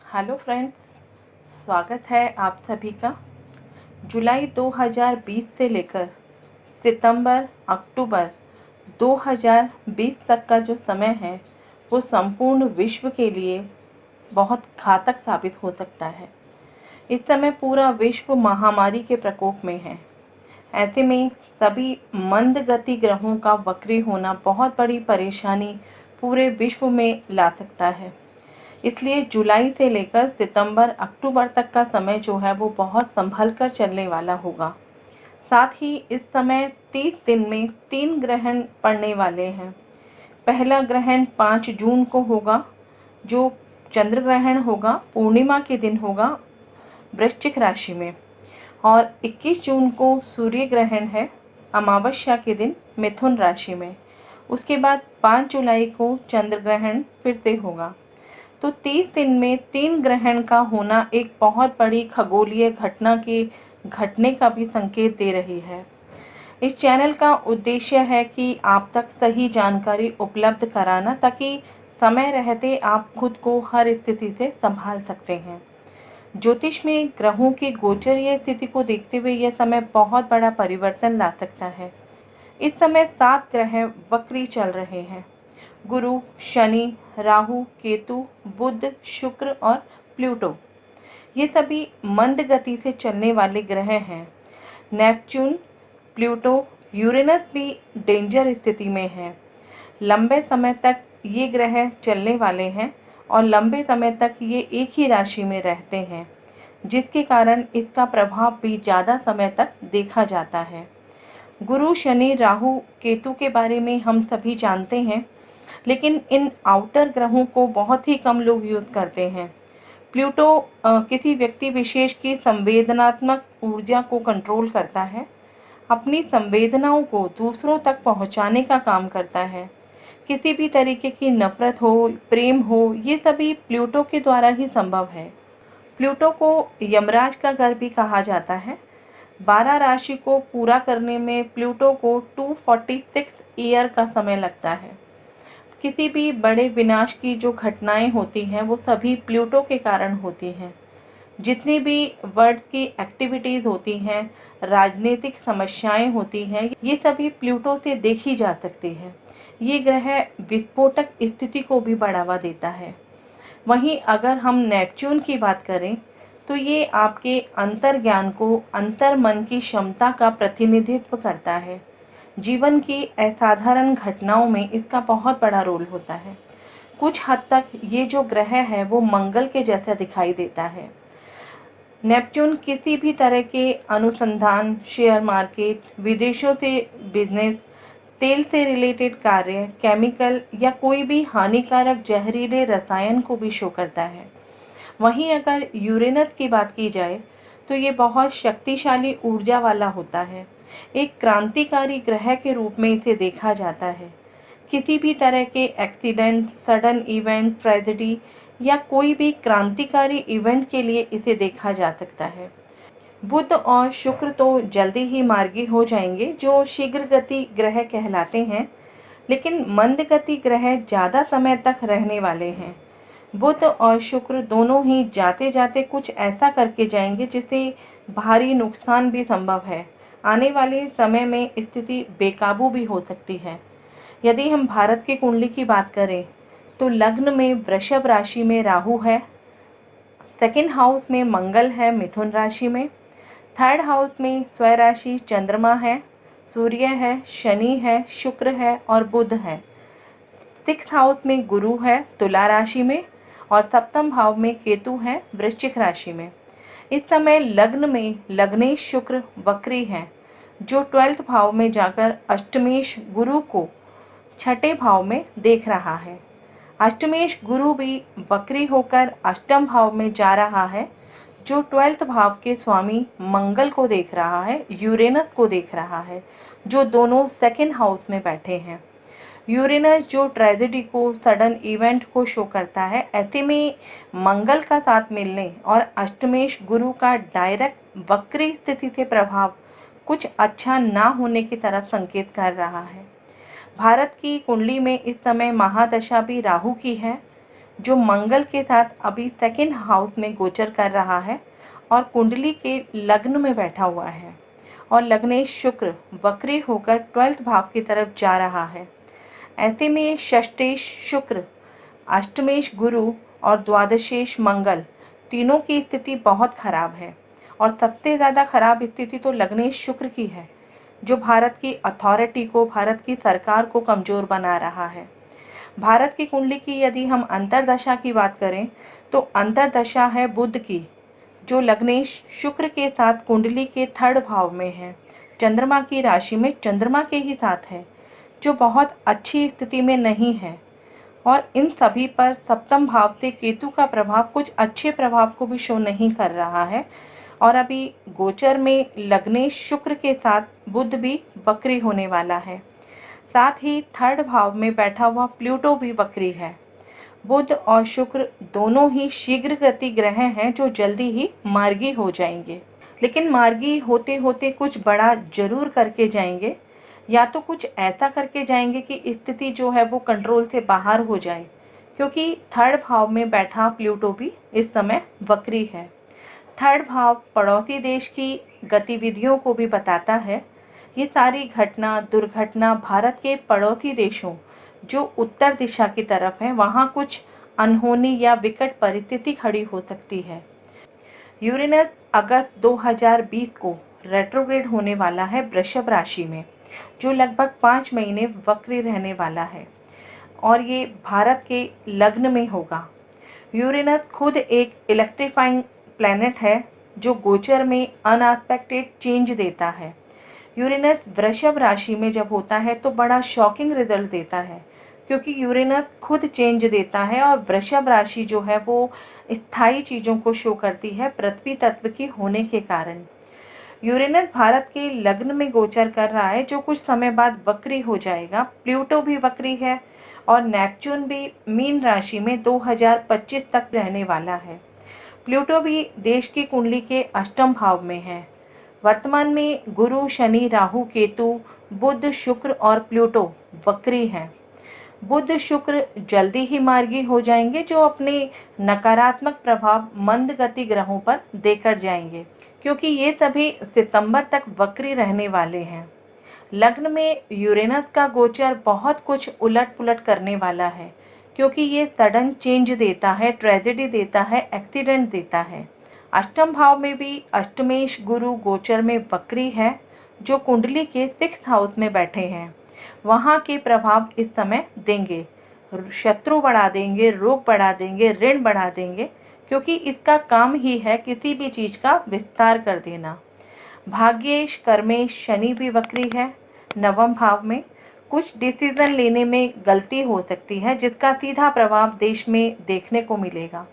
Hello friends, स्वागत है आप सभी का। जुलाई 2020 से लेकर सितंबर अक्टूबर 2020 तक का जो समय है वो संपूर्ण विश्व के लिए बहुत घातक साबित हो सकता है। इस समय पूरा विश्व महामारी के प्रकोप में है। ऐसे में सभी मंद गति ग्रहों का वक्री होना बहुत बड़ी परेशानी पूरे विश्व में ला सकता है। इसलिए जुलाई से लेकर सितंबर अक्टूबर तक का समय जो है वो बहुत संभल कर चलने वाला होगा। साथ ही इस समय 30 दिन में 3 ग्रहण पड़ने वाले हैं। पहला ग्रहण 5 जून को होगा, जो चंद्र ग्रहण होगा, पूर्णिमा के दिन होगा वृश्चिक राशि में। और 21 जून को सूर्य ग्रहण है, अमावस्या के दिन मिथुन राशि में। उसके बाद 5 जुलाई को चंद्र ग्रहण फिर से होगा। तो 30 दिन में 3 ग्रहण का होना एक बहुत बड़ी खगोलीय घटना के घटने का भी संकेत दे रही है। इस चैनल का उद्देश्य है कि आप तक सही जानकारी उपलब्ध कराना, ताकि समय रहते आप खुद को हर स्थिति से संभाल सकते हैं। ज्योतिष में ग्रहों की गोचरीय स्थिति को देखते हुए यह समय बहुत बड़ा परिवर्तन ला सकता है। इस समय 7 ग्रह वक्री चल रहे हैं: गुरु, शनि, राहु, केतु, बुध, शुक्र और प्लूटो। ये सभी मंद गति से चलने वाले ग्रह हैं। नेपच्यून, प्लूटो, यूरेनस भी डेंजर स्थिति में है। लंबे समय तक ये ग्रह चलने वाले हैं और लंबे समय तक ये एक ही राशि में रहते हैं, जिसके कारण इसका प्रभाव भी ज़्यादा समय तक देखा जाता है। गुरु, शनि, राहु, केतु के बारे में हम सभी जानते हैं, लेकिन इन आउटर ग्रहों को बहुत ही कम लोग यूज़ करते हैं। प्लूटो किसी व्यक्ति विशेष की संवेदनात्मक ऊर्जा को कंट्रोल करता है, अपनी संवेदनाओं को दूसरों तक पहुंचाने का काम करता है। किसी भी तरीके की नफरत हो, प्रेम हो, ये सभी प्लूटो के द्वारा ही संभव है। प्लूटो को यमराज का घर भी कहा जाता है। 12 राशि को पूरा करने में प्लूटो को 246 ईयर का समय लगता है। किसी भी बड़े विनाश की जो घटनाएं होती हैं वो सभी प्लूटो के कारण होती हैं। जितनी भी वर्ल्ड की एक्टिविटीज़ होती हैं, राजनीतिक समस्याएं होती हैं, ये सभी प्लूटो से देखी जा सकती है। ये ग्रह विस्फोटक स्थिति को भी बढ़ावा देता है। वहीं अगर हम नेपच्यून की बात करें तो ये आपके अंतर्ज्ञान को, अंतर मन की क्षमता का प्रतिनिधित्व करता है। जीवन की असाधारण घटनाओं में इसका बहुत बड़ा रोल होता है। कुछ हद तक ये जो ग्रह है वो मंगल के जैसा दिखाई देता है। नेपच्यून किसी भी तरह के अनुसंधान, शेयर मार्केट, विदेशों से बिजनेस, तेल से रिलेटेड कार्य, केमिकल या कोई भी हानिकारक जहरीले रसायन को भी शो करता है। वहीं अगर यूरेनस की बात की जाए तो ये बहुत शक्तिशाली ऊर्जा वाला होता है। एक क्रांतिकारी ग्रह के रूप में इसे देखा जाता है। किसी भी तरह के एक्सीडेंट, सडन इवेंट, ट्रेजेडी या कोई भी क्रांतिकारी इवेंट के लिए इसे देखा जा सकता है। बुध और शुक्र तो जल्दी ही मार्गी हो जाएंगे, जो शीघ्र गति ग्रह कहलाते हैं, लेकिन मंद गति ग्रह ज़्यादा समय तक रहने वाले हैं। बुध और शुक्र दोनों ही जाते जाते कुछ ऐसा करके जाएंगे जिससे भारी नुकसान भी संभव है। आने वाले समय में स्थिति बेकाबू भी हो सकती है। यदि हम भारत की कुंडली की बात करें तो लग्न में वृषभ राशि में राहु है, सेकंड हाउस में मंगल है मिथुन राशि में, थर्ड हाउस में स्वराशि चंद्रमा है, सूर्य है, शनि है, शुक्र है और बुध है। सिक्स हाउस में गुरु है तुला राशि में और सप्तम भाव में केतु है वृश्चिक राशि में। इस समय लग्न में लग्नेश शुक्र वक्री है, जो 12वें भाव में जाकर अष्टमेश गुरु को छठे भाव में देख रहा है। अष्टमेश गुरु भी वक्री होकर अष्टम भाव में जा रहा है, जो 12वें भाव के स्वामी मंगल को देख रहा है, यूरेनस को देख रहा है, जो दोनों सेकंड हाउस में बैठे हैं। यूरेनस जो ट्रेजेडी को, सडन इवेंट को शो करता है, ऐसे में मंगल का साथ मिलने और अष्टमेश गुरु का डायरेक्ट वक्री स्थिति से प्रभाव कुछ अच्छा ना होने की तरफ संकेत कर रहा है। भारत की कुंडली में इस समय महादशा भी राहु की है, जो मंगल के साथ अभी सेकंड हाउस में गोचर कर रहा है और कुंडली के लग्न में बैठा हुआ है। और लग्नेश शुक्र वक्री होकर 12th भाव की तरफ जा रहा है। ऐसे में षष्ठेश शुक्र, अष्टमेश गुरु और द्वादशेश मंगल तीनों की स्थिति बहुत खराब है। और सबसे ज़्यादा खराब स्थिति तो लग्नेश शुक्र की है, जो भारत की अथॉरिटी को, भारत की सरकार को कमज़ोर बना रहा है। भारत की कुंडली की यदि हम अंतर्दशा की बात करें तो अंतर्दशा है बुध की, जो लग्नेश शुक्र के साथ कुंडली के 3rd भाव में है, चंद्रमा की राशि में चंद्रमा के ही साथ है, जो बहुत अच्छी स्थिति में नहीं है। और इन सभी पर सप्तम भाव से केतु का प्रभाव कुछ अच्छे प्रभाव को भी शो नहीं कर रहा है। और अभी गोचर में लग्नेश शुक्र के साथ बुध भी वक्री होने वाला है। साथ ही 3rd भाव में बैठा हुआ प्लूटो भी वक्री है। बुध और शुक्र दोनों ही शीघ्र गति ग्रह हैं, जो जल्दी ही मार्गी हो जाएंगे। लेकिन मार्गी होते होते कुछ बड़ा जरूर करके जाएंगे, या तो कुछ ऐसा करके जाएंगे कि स्थिति जो है वो कंट्रोल से बाहर हो जाए, क्योंकि 3rd भाव में बैठा प्लूटो भी इस समय वक्री है। 3rd भाव पड़ोसी देश की गतिविधियों को भी बताता है। ये सारी घटना दुर्घटना भारत के पड़ोसी देशों जो उत्तर दिशा की तरफ है, वहाँ कुछ अनहोनी या विकट परिस्थिति खड़ी हो सकती है। यूरेनस अगस्त 2020 को रेट्रोग्रेड होने वाला है वृषभ राशि में, जो लगभग 5 महीने वक्री रहने वाला है और ये भारत के लग्न में होगा। यूरेनस खुद एक इलेक्ट्रीफाइंग प्लैनेट है, जो गोचर में अनएक्सपेक्टेड चेंज देता है। यूरेनस वृषभ राशि में जब होता है तो बड़ा शॉकिंग रिजल्ट देता है, क्योंकि यूरेनस खुद चेंज देता है और वृषभ राशि जो है वो स्थायी चीज़ों को शो करती है पृथ्वी तत्व की होने के कारण। यूरेनस भारत के लग्न में गोचर कर रहा है, जो कुछ समय बाद वक्री हो जाएगा। प्लूटो भी वक्री है और नेपच्यून भी मीन राशि में 2025 तक रहने वाला है। प्लूटो भी देश की कुंडली के 8म भाव में है। वर्तमान में गुरु, शनि, राहु, केतु, बुध, शुक्र और प्लूटो वक्री हैं। बुध शुक्र जल्दी ही मार्गी हो जाएंगे, जो अपने नकारात्मक प्रभाव मंद गति ग्रहों पर देकर जाएंगे, क्योंकि ये सभी सितंबर तक वक्री रहने वाले हैं। लग्न में यूरेनस का गोचर बहुत कुछ उलट पुलट करने वाला है, क्योंकि ये सडन चेंज देता है, ट्रेजेडी देता है, एक्सीडेंट देता है। 8म भाव में भी अष्टमेश गुरु गोचर में वक्री है, जो कुंडली के 6th हाउस में बैठे हैं। वहाँ के प्रभाव इस समय देंगे, शत्रु बढ़ा देंगे, रोग बढ़ा देंगे, ऋण बढ़ा देंगे, क्योंकि इसका काम ही है किसी भी चीज़ का विस्तार कर देना। भाग्येश कर्मेश शनि भी वक्री है 9वें भाव में। कुछ डिसीजन लेने में गलती हो सकती है, जिसका सीधा प्रभाव देश में देखने को मिलेगा,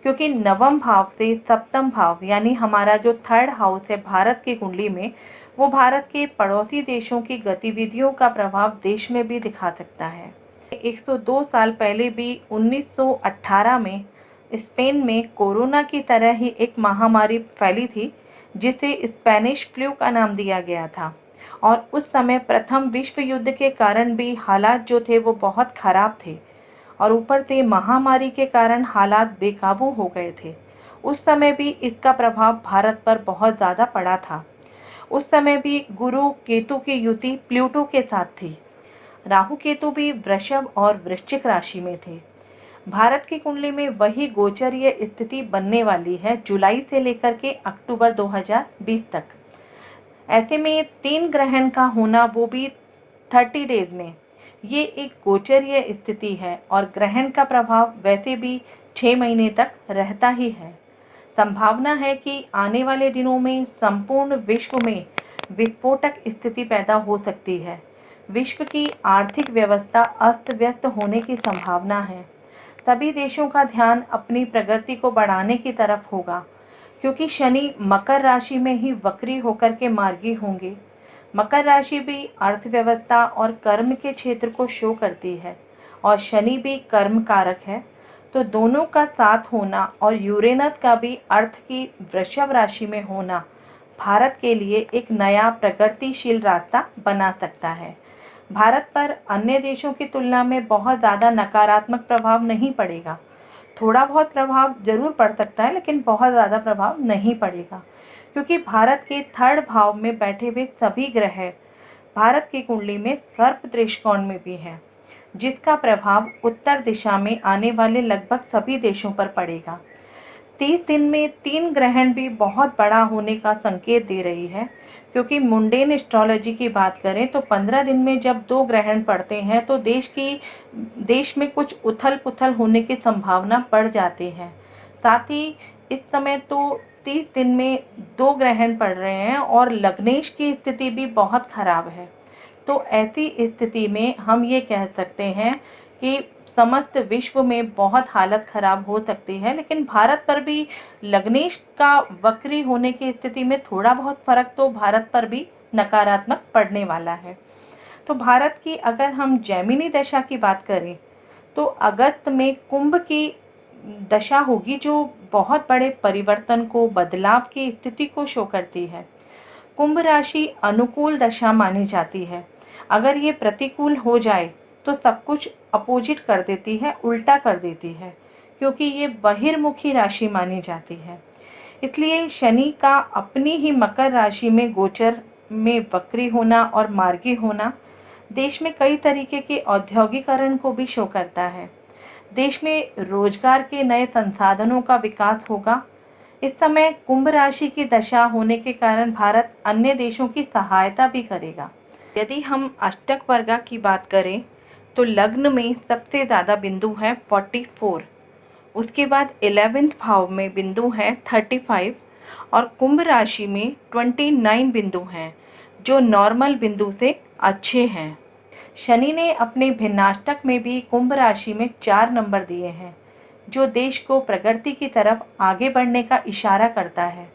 क्योंकि 9वें भाव से 7म भाव यानी हमारा जो 3rd हाउस है भारत की कुंडली में, वो भारत के पड़ोसी देशों की गतिविधियों का प्रभाव देश में भी दिखा सकता है। 102 साल पहले भी 1918 में स्पेन में कोरोना की तरह ही एक महामारी फैली थी, जिसे स्पेनिश फ्लू का नाम दिया गया था। और उस समय प्रथम विश्व युद्ध के कारण भी हालात जो थे वो बहुत खराब थे, और ऊपर से महामारी के कारण हालात बेकाबू हो गए थे। उस समय भी इसका प्रभाव भारत पर बहुत ज़्यादा पड़ा था। उस समय भी गुरु केतु की युति प्लूटो के साथ थी। राहु केतु भी वृषभ और वृश्चिक राशि में थे। भारत की कुंडली में वही गोचरीय स्थिति बनने वाली है जुलाई से लेकर के अक्टूबर 2020 तक। ऐसे में 3 ग्रहण का होना, वो भी 30 डेज में, ये एक गोचरीय स्थिति है और ग्रहण का प्रभाव वैसे भी 6 महीने तक रहता ही है। संभावना है कि आने वाले दिनों में संपूर्ण विश्व में विस्फोटक स्थिति पैदा हो सकती है। विश्व की आर्थिक व्यवस्था अस्त व्यस्त होने की संभावना है। सभी देशों का ध्यान अपनी प्रगति को बढ़ाने की तरफ होगा, क्योंकि शनि मकर राशि में ही वक्री होकर के मार्गी होंगे। मकर राशि भी अर्थव्यवस्था और कर्म के क्षेत्र को शो करती है और शनि भी कर्म कारक है, तो दोनों का साथ होना और यूरेनस का भी अर्थ की वृषभ राशि में होना भारत के लिए एक नया प्रगतिशील रास्ता बना सकता है। भारत पर अन्य देशों की तुलना में बहुत ज़्यादा नकारात्मक प्रभाव नहीं पड़ेगा, थोड़ा बहुत प्रभाव जरूर पड़ सकता है, लेकिन बहुत ज़्यादा प्रभाव नहीं पड़ेगा, क्योंकि भारत के थर्ड भाव में बैठे हुए सभी ग्रह भारत की कुंडली में सर्प त्रिकोण में भी हैं, जिसका प्रभाव उत्तर दिशा में आने वाले लगभग सभी देशों पर पड़ेगा। 30 दिन में 3 ग्रहण भी बहुत बड़ा होने का संकेत दे रही है, क्योंकि मुंडेन एस्ट्रोलॉजी की बात करें तो 15 दिन में जब 2 ग्रहण पड़ते हैं तो देश में कुछ उथल पुथल होने की संभावना बढ़ जाती है। साथ ही इस समय तो 30 दिन में 2 ग्रहण पड़ रहे हैं और लग्नेश की स्थिति भी बहुत खराब है। तो ऐसी स्थिति में हम ये कह सकते हैं कि समस्त विश्व में बहुत हालत खराब हो सकती है, लेकिन भारत पर भी लग्नेश का वक्री होने की स्थिति में थोड़ा बहुत फर्क तो भारत पर भी नकारात्मक पड़ने वाला है। तो भारत की अगर हम जैमिनी दशा की बात करें तो अगस्त में कुंभ की दशा होगी, जो बहुत बड़े परिवर्तन को, बदलाव की स्थिति को शो करती है। कुंभ राशि अनुकूल दशा मानी जाती है। अगर ये प्रतिकूल हो जाए तो सब कुछ अपोजिट कर देती है, उल्टा कर देती है, क्योंकि ये बहिर्मुखी राशि मानी जाती है। इसलिए शनि का अपनी ही मकर राशि में गोचर में वक्री होना और मार्गी होना देश में कई तरीके के औद्योगिकरण को भी शो करता है। देश में रोजगार के नए संसाधनों का विकास होगा। इस समय कुंभ राशि की दशा होने के कारण भारत अन्य देशों की सहायता भी करेगा। यदि हम अष्टक वर्गा की बात करें तो लग्न में सबसे ज़्यादा बिंदु है 44, उसके बाद 11वें भाव में बिंदु है 35 और कुंभ राशि में 29 बिंदु हैं, जो नॉर्मल बिंदु से अच्छे हैं। शनि ने अपने भिन्नाष्टक में भी कुंभ राशि में 4 नंबर दिए हैं, जो देश को प्रगति की तरफ आगे बढ़ने का इशारा करता है।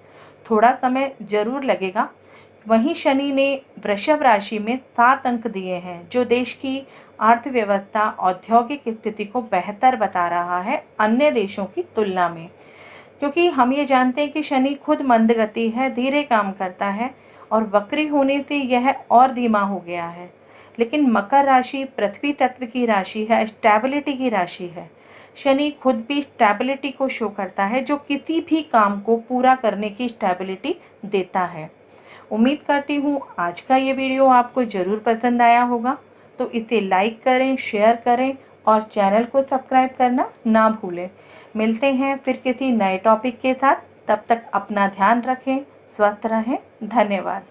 थोड़ा समय जरूर लगेगा। वहीं शनि ने वृषभ राशि में 7 अंक दिए हैं, जो देश की अर्थव्यवस्था, औद्योगिक स्थिति को बेहतर बता रहा है अन्य देशों की तुलना में, क्योंकि हम ये जानते हैं कि शनि खुद मंदगति है, धीरे काम करता है और वक्री होने से यह और धीमा हो गया है। लेकिन मकर राशि पृथ्वी तत्व की राशि है, स्टेबिलिटी की राशि है। शनि खुद भी स्टेबिलिटी को शो करता है, जो किसी भी काम को पूरा करने की स्टेबिलिटी देता है। उम्मीद करती हूँ आज का ये वीडियो आपको ज़रूर पसंद आया होगा, तो इसे लाइक करें, शेयर करें और चैनल को सब्सक्राइब करना ना भूलें। मिलते हैं फिर किसी नए टॉपिक के साथ। तब तक अपना ध्यान रखें, स्वस्थ रहें। धन्यवाद।